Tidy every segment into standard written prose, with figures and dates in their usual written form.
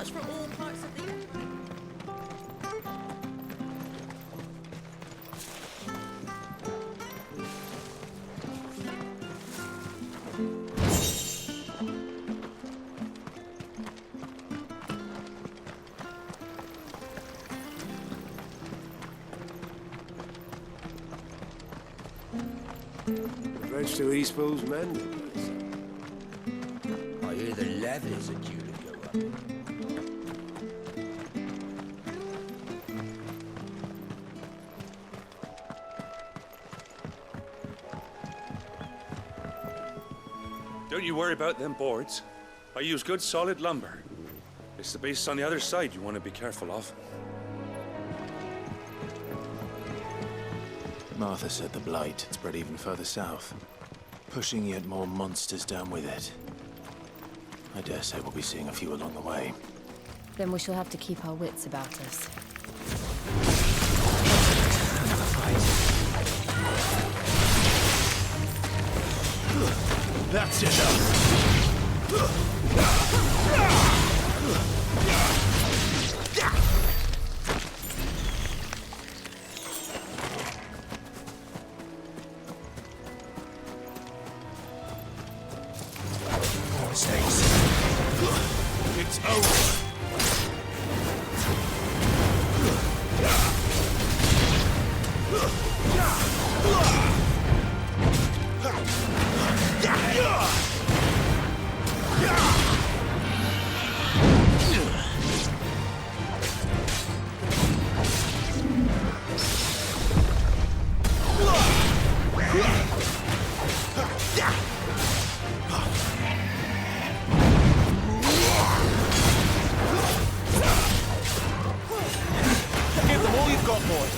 much for all parts of the empire. The bridge to Eastpool's mended. I hear the levies are due to go up. Don't you worry about them boards. I use good solid lumber. It's the beasts on the other side you want to be careful of. Martha said the Blight had spread even further south, pushing yet more monsters down with it. I dare say we'll be seeing a few along the way. Then we shall have to keep our wits about us. Another fight. That's enough! It's over! Give them all you've got, boy!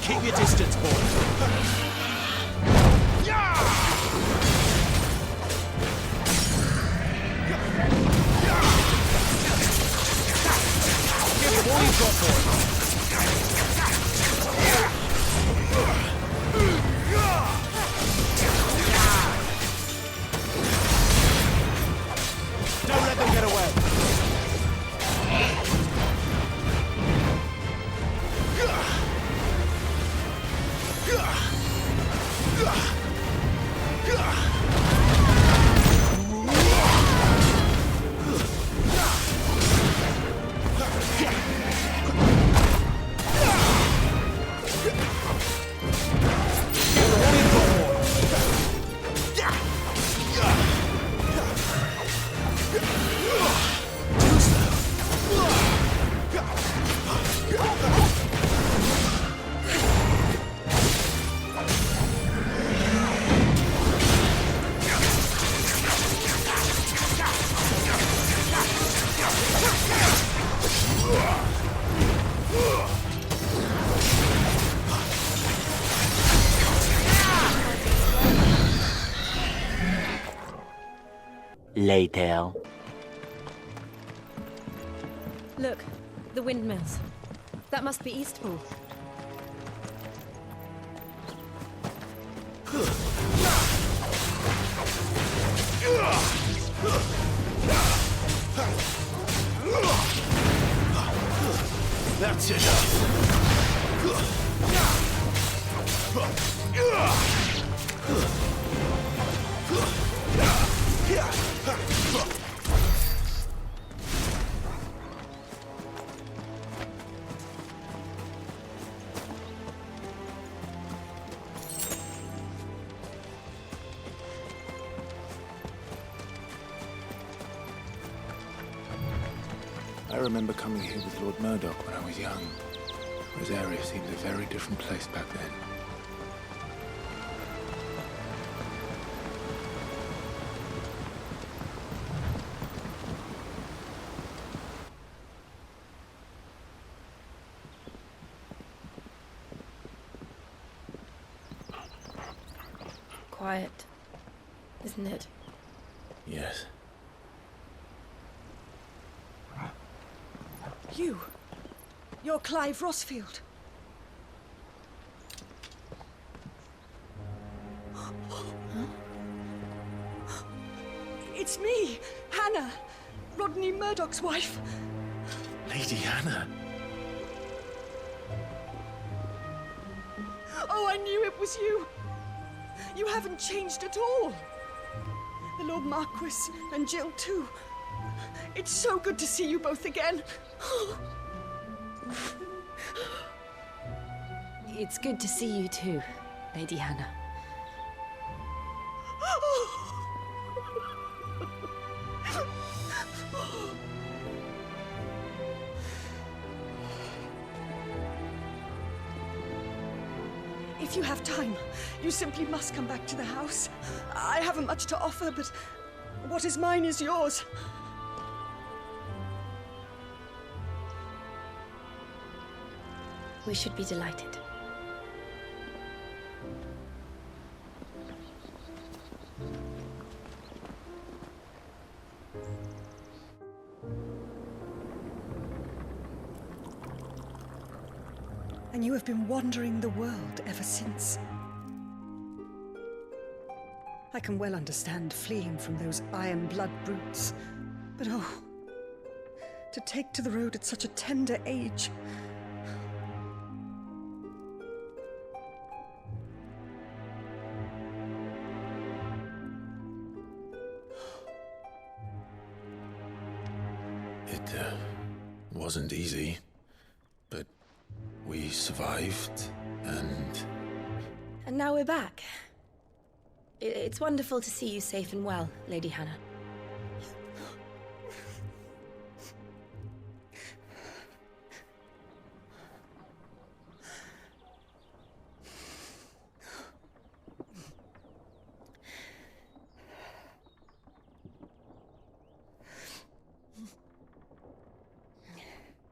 Keep your distance, boy! Give them all you've got, boy! Don't let them get away! Later. Look, the windmills. That must be Eastpool. That's enough! I remember coming here with Lord Murdoch when I was young. Rosaria seemed a very different place back then. Quiet, isn't it? Yes. You're Clive Rossfield. It's me, Hannah, Rodney Murdoch's wife. Lady Hannah. Oh, I knew it was you. You haven't changed at all. The Lord Marquis and Jill too. It's so good to see you both again. It's good to see you too, Lady Hannah. If you have time, you simply must come back to the house. I haven't much to offer, but what is mine is yours. We should be delighted. And you have been wandering the world ever since. I can well understand fleeing from those iron blood brutes, but oh, to take to the road at such a tender age. It wasn't easy, but we survived, and And now we're back. It's wonderful to see you safe and well, Lady Hannah.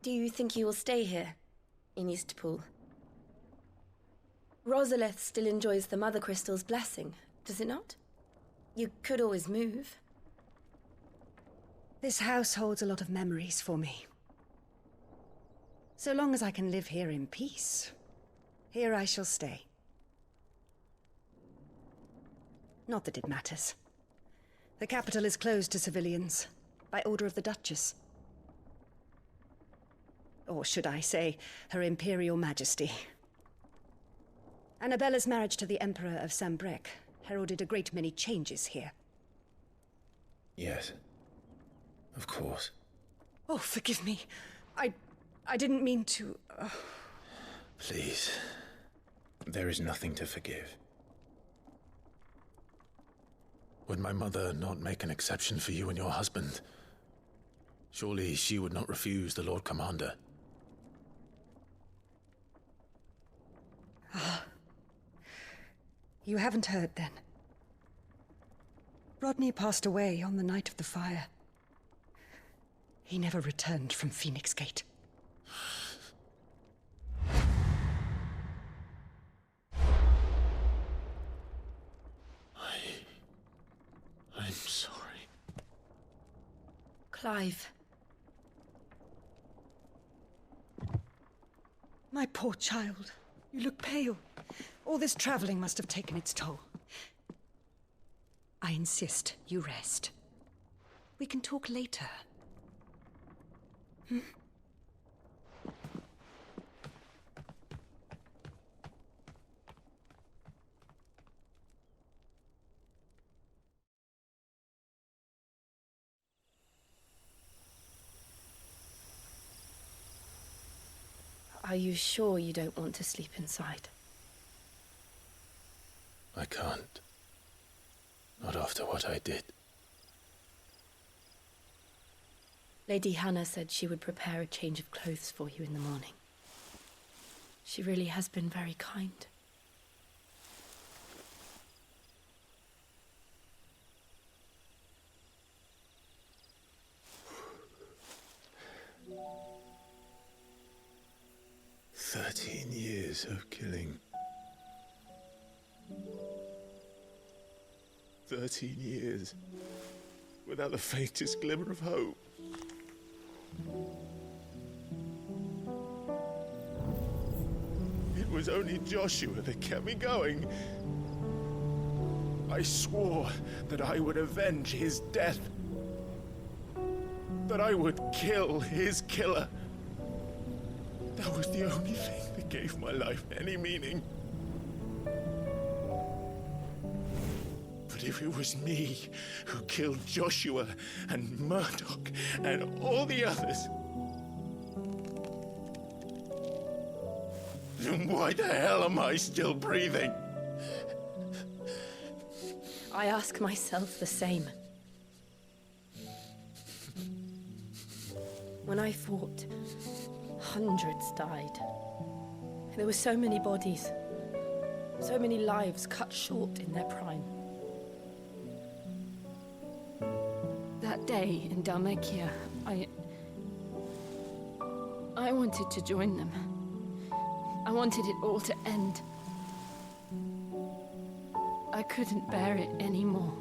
Do you think you will stay here, in Eastpool? Rosalith still enjoys the Mother Crystal's blessing, does it not? You could always move. This house holds a lot of memories for me. So long as I can live here in peace, here I shall stay. Not that it matters. The capital is closed to civilians, by order of the Duchess. Or should I say, Her Imperial Majesty. Annabella's marriage to the Emperor of Sambrec heralded a great many changes here. yes, of course. Oh, forgive me. I didn't mean to... Please, there is nothing to forgive. Would my mother not make an exception for you and your husband? Surely she would not refuse the Lord Commander. You haven't heard, then. Rodney passed away on the night of the fire. He never returned from Phoenix Gate. I'm sorry. Clive. My poor child. You look pale. All this traveling must have taken its toll. I insist you rest. We can talk later. Are you sure you don't want to sleep inside? I can't. Not after what I did. Lady Hannah said she would prepare a change of clothes for you in the morning. She really has been very kind. "13 years of killing. 13 years without the faintest glimmer of hope. was only Joshua that kept me going. I swore that I would avenge his death. That I would kill his killer. That was the only thing that gave my life any meaning. But if it was me who killed Joshua and Murdoch and all the others, then why the hell am I still breathing? I ask myself the same. When I fought, hundreds died. There were so many bodies, so many lives cut short in their prime. That day in Dhalmekia, I wanted to join them. I wanted it all to end. I couldn't bear it anymore.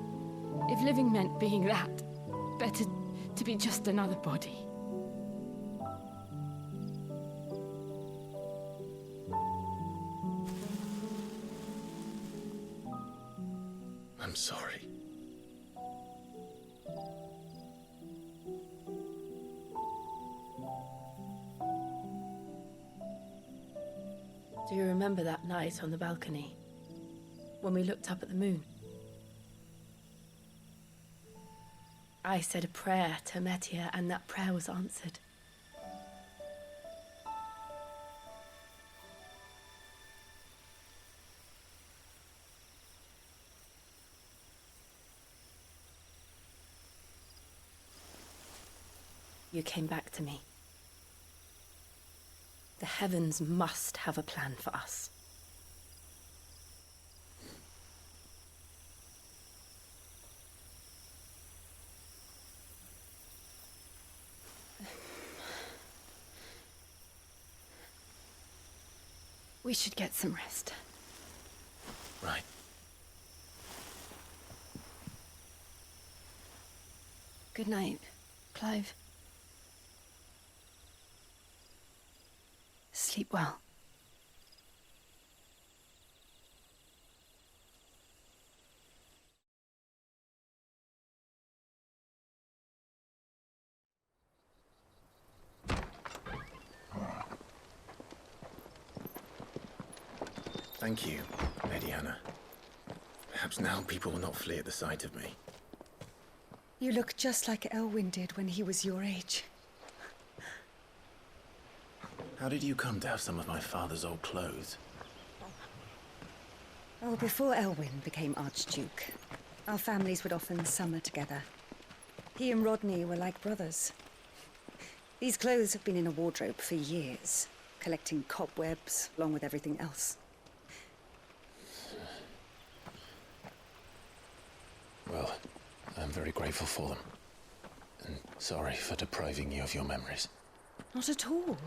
If living meant being that, better to be just another body. I'm sorry. Do you remember that night on the balcony? When we looked up at the moon? I said a prayer to Metia, and that prayer was answered. You came back to me. The heavens must have a plan for us. We should get some rest. Right. Good night, Clive. Sleep well. Thank you, Lady Hannah. Perhaps now people will not flee at the sight of me. You look just like Elwyn did when he was your age. How did you come to have some of my father's old clothes? Oh, before Elwyn became Archduke, our families would often summer together. He and Rodney were like brothers. These clothes have been in a wardrobe for years, collecting cobwebs along with everything else. Well, I'm very grateful for them. And sorry for depriving you of your memories. Not at all.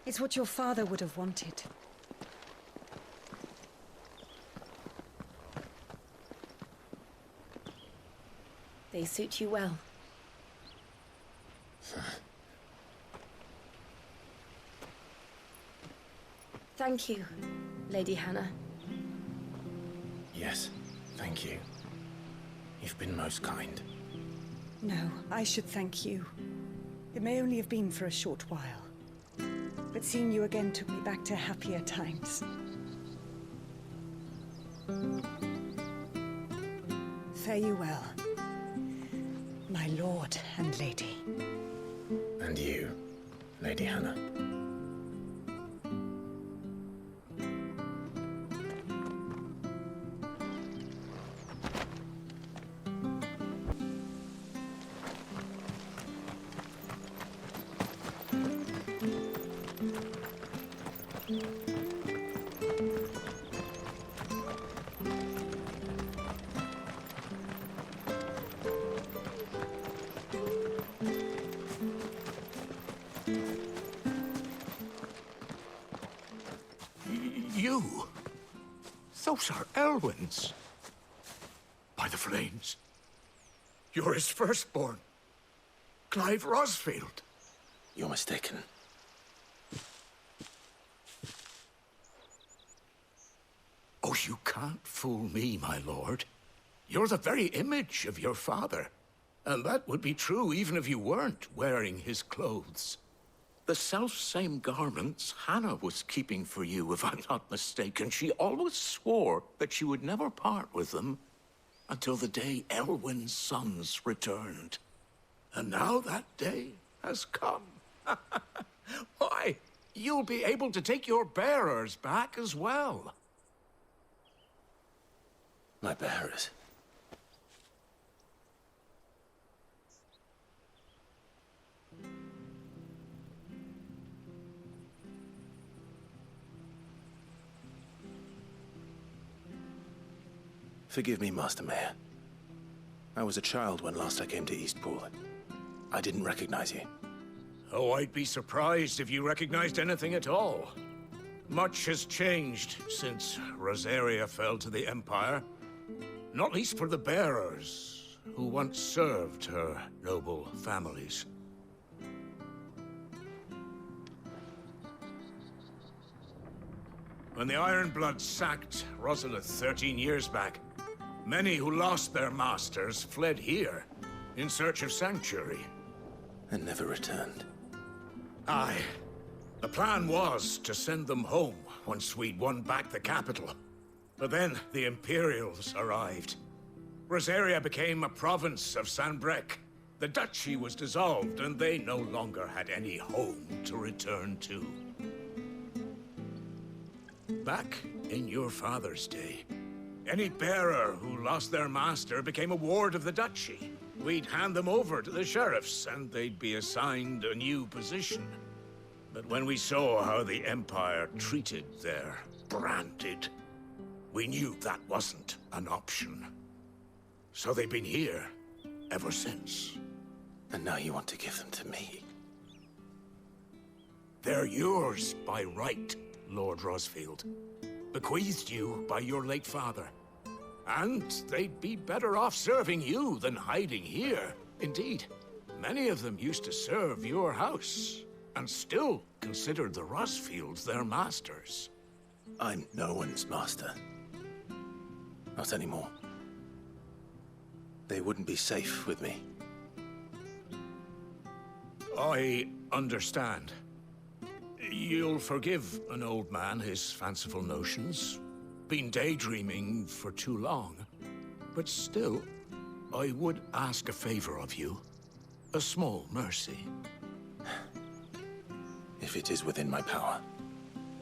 It's what your father would have wanted. They suit you well. Thank you, Lady Hannah. Yes, thank you. You've been most kind. No, I should thank you. It may only have been for a short while, but seeing you again took me back to happier times. Fare you well, my lord and lady. And you, Lady Hannah. You? Those are Elwyn's. By the flames. You're his firstborn. Clive Rosfield. You're mistaken. You can't fool me, my lord. You're the very image of your father. And that would be true even if you weren't wearing his clothes. The self-same garments Hannah was keeping for you, if I'm not mistaken. She always swore that she would never part with them until the day Elwyn's sons returned. And now that day has come. Why, you'll be able to take your bearers back as well. My bearers. Forgive me, Master Mayor. I was a child when last I came to Eastpool. I didn't recognize you. Oh, I'd be surprised if you recognized anything at all. Much has changed since Rosaria fell to the Empire. Not least for the bearers, who once served her noble families. When the Ironbloods sacked Rosalith 13 years back, many who lost their masters fled here in search of sanctuary. And never returned. Aye. The plan was to send them home once we'd won back the capital. But then the Imperials arrived. Rosaria became a province of Sanbreque. The duchy was dissolved, and they no longer had any home to return to. Back in your father's day, any bearer who lost their master became a ward of the duchy. We'd hand them over to the sheriffs, and they'd be assigned a new position. But when we saw how the Empire treated their branded, we knew that wasn't an option. So they've been here ever since. And now you want to give them to me? They're yours by right, Lord Rosfield. Bequeathed you by your late father. And they'd be better off serving you than hiding here. Indeed, many of them used to serve your house, and still considered the Rosfields their masters. I'm no one's master. Not anymore. They wouldn't be safe with me. I understand. You'll forgive an old man his fanciful notions. Been daydreaming for too long. But still, I would ask a favor of you. A small mercy. If it is within my power.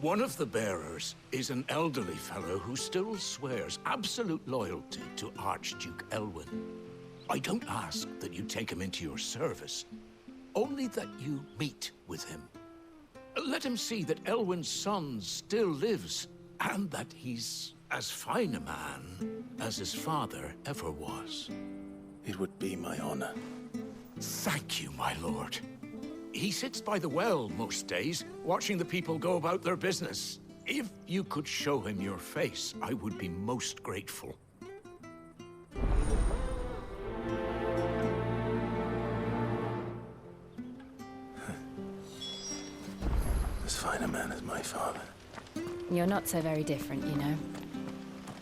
One of the bearers is an elderly fellow who still swears absolute loyalty to Archduke Elwyn. I don't ask that you take him into your service, only that you meet with him. Let him see that Elwyn's son still lives, and that he's as fine a man as his father ever was. It would be my honor. Thank you, my lord. He sits by the well most days, watching the people go about their business. If you could show him your face, I would be most grateful. As fine a man as my father. You're not so very different, you know.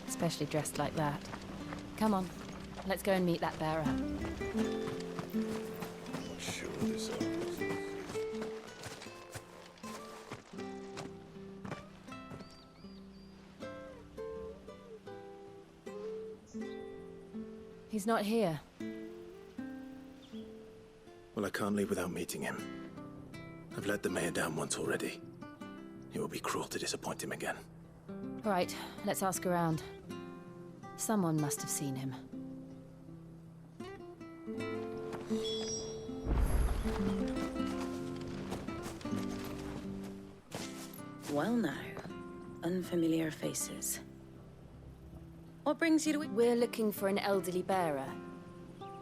Especially dressed like that. Come on, let's go and meet that bearer. Sure this up. He's not here. Well, I can't leave without meeting him. I've let the mayor down once already. It will be cruel to disappoint him again. Right, let's ask around. Someone must have seen him. Well now, unfamiliar faces. What brings you to... We're looking for an elderly bearer.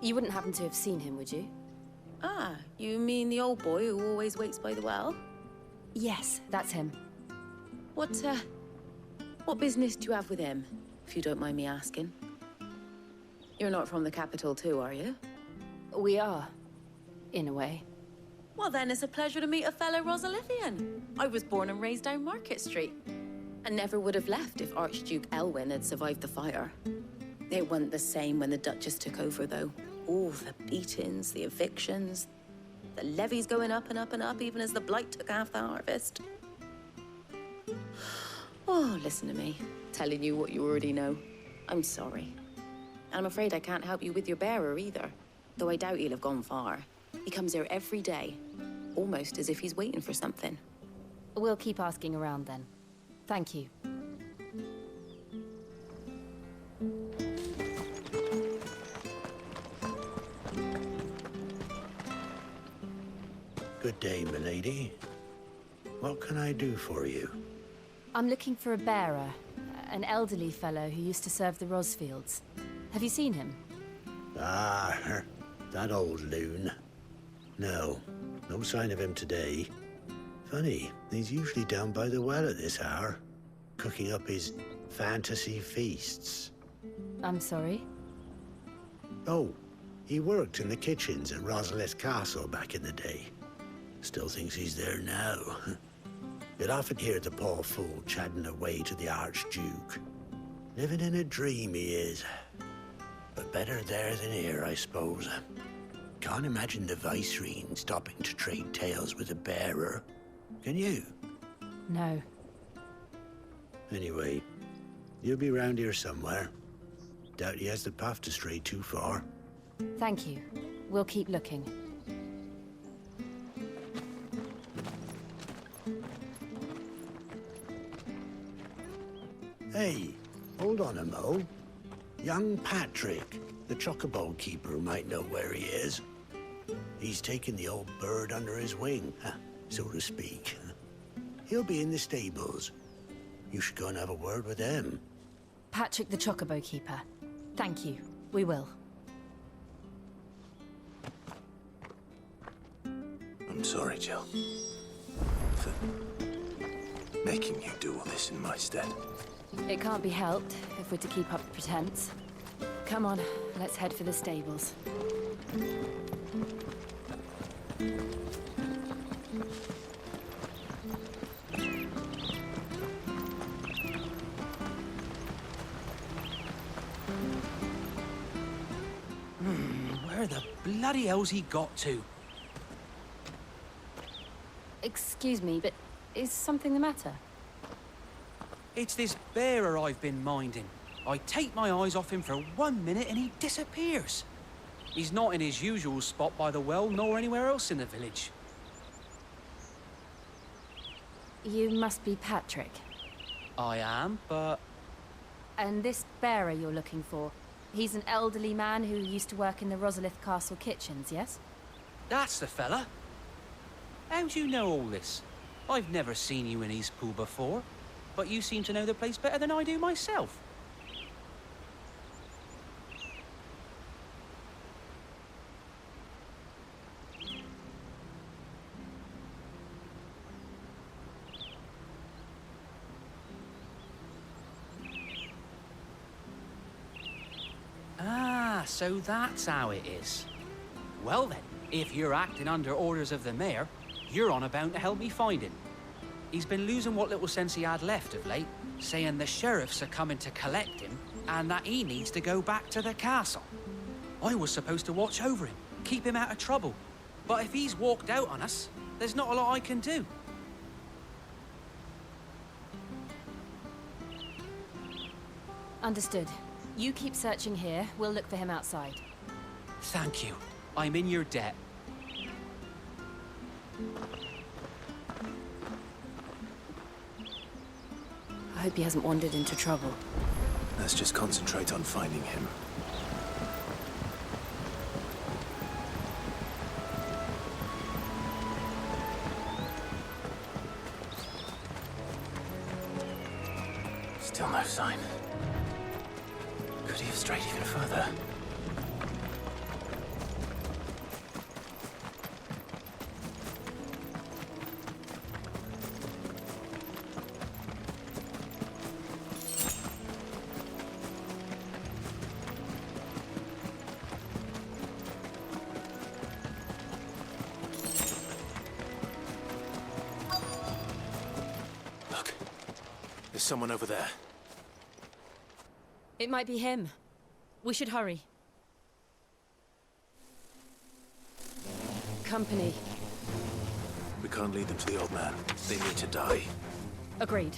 You wouldn't happen to have seen him, would you? Ah, you mean the old boy who always waits by the well? Yes, that's him. What business do you have with him, if you don't mind me asking? You're not from the capital too, are you? We are, in a way. Well then, it's a pleasure to meet a fellow Rosalithian. I was born and raised down Market Street. and never would have left if Archduke Elwyn had survived the fire. It wasn't the same when the Duchess took over, though. All the beatings, the evictions, the levies going up and up and up, even as the Blight took half the harvest. Oh, listen to me, telling you what you already know. I'm sorry. And I'm afraid I can't help you with your bearer either, though I doubt he'll have gone far. He comes here every day, almost as if he's waiting for something. We'll keep asking around then. Thank you. Good day, milady. What can I do for you? I'm looking for a bearer, an elderly fellow who used to serve the Rosfields. Have you seen him? Ah, that old loon. No sign of him today. Funny, he's usually down by the well at this hour, cooking up his fantasy feasts. I'm sorry? Oh, he worked in the kitchens at Rosalith Castle back in the day. Still thinks he's there now. You'd often hear the poor fool chatting away to the Archduke. Living in a dream he is. But better there than here, I suppose. Can't imagine the Vicereine stopping to trade tales with a bearer. Can you? No. Anyway, you'll be round here somewhere. Doubt he has the path to stray too far. Thank you. We'll keep looking. Hey, hold on a mo. Young Patrick, the chocobo keeper, might know where he is. He's taken the old bird under his wing, so to speak. He'll be in the stables. You should go and have a word with him. Patrick the Chocobo Keeper. Thank you. We will. I'm sorry, Jill. For making you do all this in my stead. It can't be helped if we're to keep up the pretense. Come on, let's head for the stables. Where the bloody hell's he got to? Excuse me, but is something the matter? It's this bearer I've been minding. I take my eyes off him for 1 minute and he disappears. He's not in his usual spot by the well, nor anywhere else in the village. You must be Patrick. I am, but... And this bearer you're looking for, he's an elderly man who used to work in the Rosalith Castle kitchens, yes? That's the fella. How do you know all this? I've never seen you in Eastpool before, but you seem to know the place better than I do myself. Ah, so that's how it is. Well then, if you're acting under orders of the mayor, you're on about to help me find him. He's been losing what little sense he had left of late, saying the sheriffs are coming to collect him and that he needs to go back to the castle. I was supposed to watch over him, keep him out of trouble. But if he's walked out on us, there's not a lot I can do. Understood. You keep searching here, we'll look for him outside. Thank you. I'm in your debt. I hope he hasn't wandered into trouble. Let's just concentrate on finding him. Still no sign. Could he have strayed even further? someone over there. It might be him. We should hurry. Company. We can't lead them to the old man. They need to die. Agreed.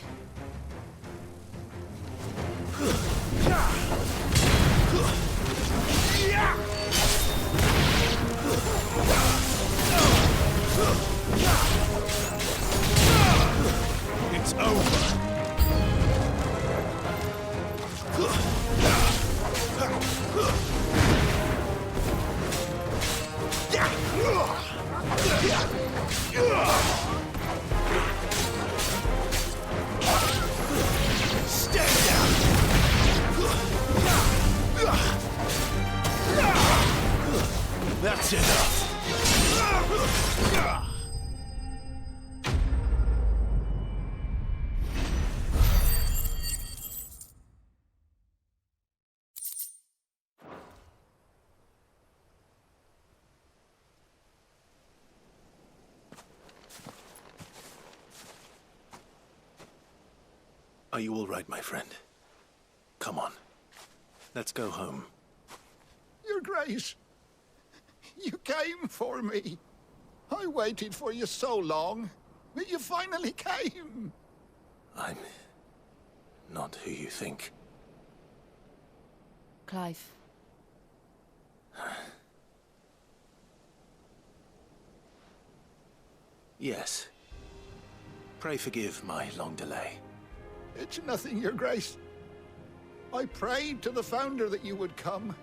It's over. Stand down. That's enough. Are you all right, my friend? Come on. Let's go home. Your Grace, you came for me. I waited for you so long, but you finally came. I'm not who you think. Clive. Yes. Pray forgive my long delay. It's nothing, Your Grace. I prayed to the Founder that you would come,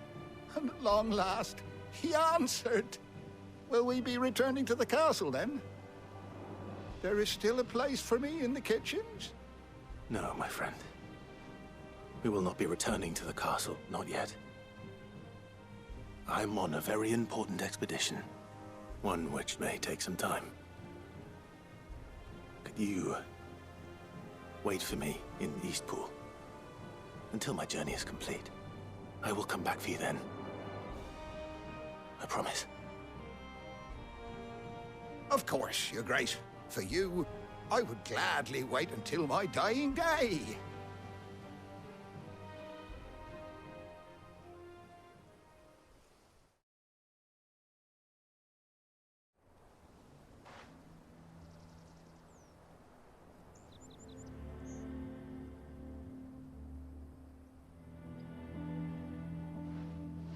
and at long last, he answered. Will we be returning to the castle, then? There is still a place for me in the kitchens? No, my friend. We will not be returning to the castle, not yet. I'm on a very important expedition. One which may take some time. Could you wait for me in Eastpool until my journey is complete? I will come back for you then. I promise. Of course, Your Grace. For you, I would gladly wait until my dying day.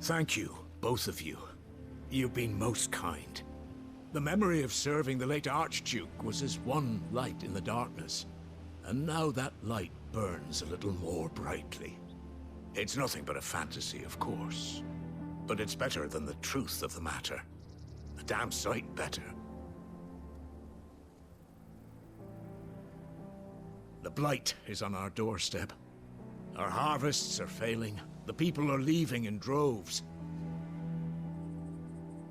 Thank you, both of you. You've been most kind. The memory of serving the late Archduke was as one light in the darkness, and now that light burns a little more brightly. It's nothing but a fantasy, of course, but it's better than the truth of the matter. A damn sight better. The Blight is on our doorstep. Our harvests are failing. The people are leaving in droves.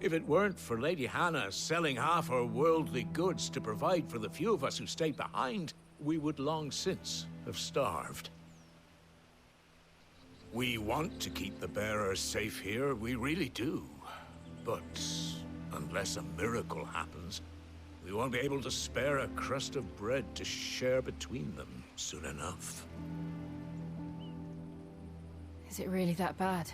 If it weren't for Lady Hannah selling half her worldly goods to provide for the few of us who stayed behind, we would long since have starved. We want to keep the bearers safe here, we really do. But unless a miracle happens, we won't be able to spare a crust of bread to share between them soon enough. Is it really that bad?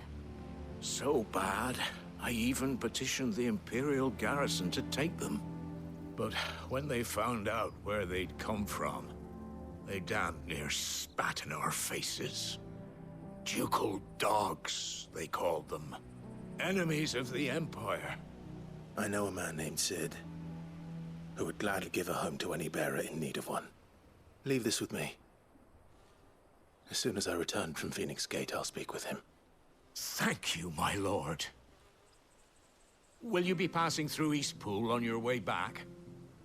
So bad, I even petitioned the Imperial garrison to take them. But when they found out where they'd come from, they damn near spat in our faces. Ducal dogs, they called them. Enemies of the Empire. I know a man named Cid, who would gladly give a home to any bearer in need of one. Leave this with me. As soon as I return from Phoenix Gate, I'll speak with him. Thank you, my lord. Will you be passing through Eastpool on your way back?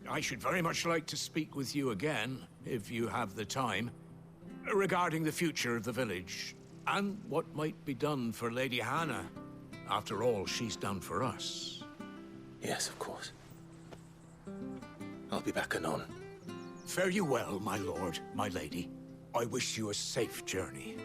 I should very much like to speak with you again, if you have the time, regarding the future of the village, and what might be done for Lady Hannah, after all she's done for us. Yes, of course. I'll be back anon. Fare you well, my lord, my lady. I wish you a safe journey.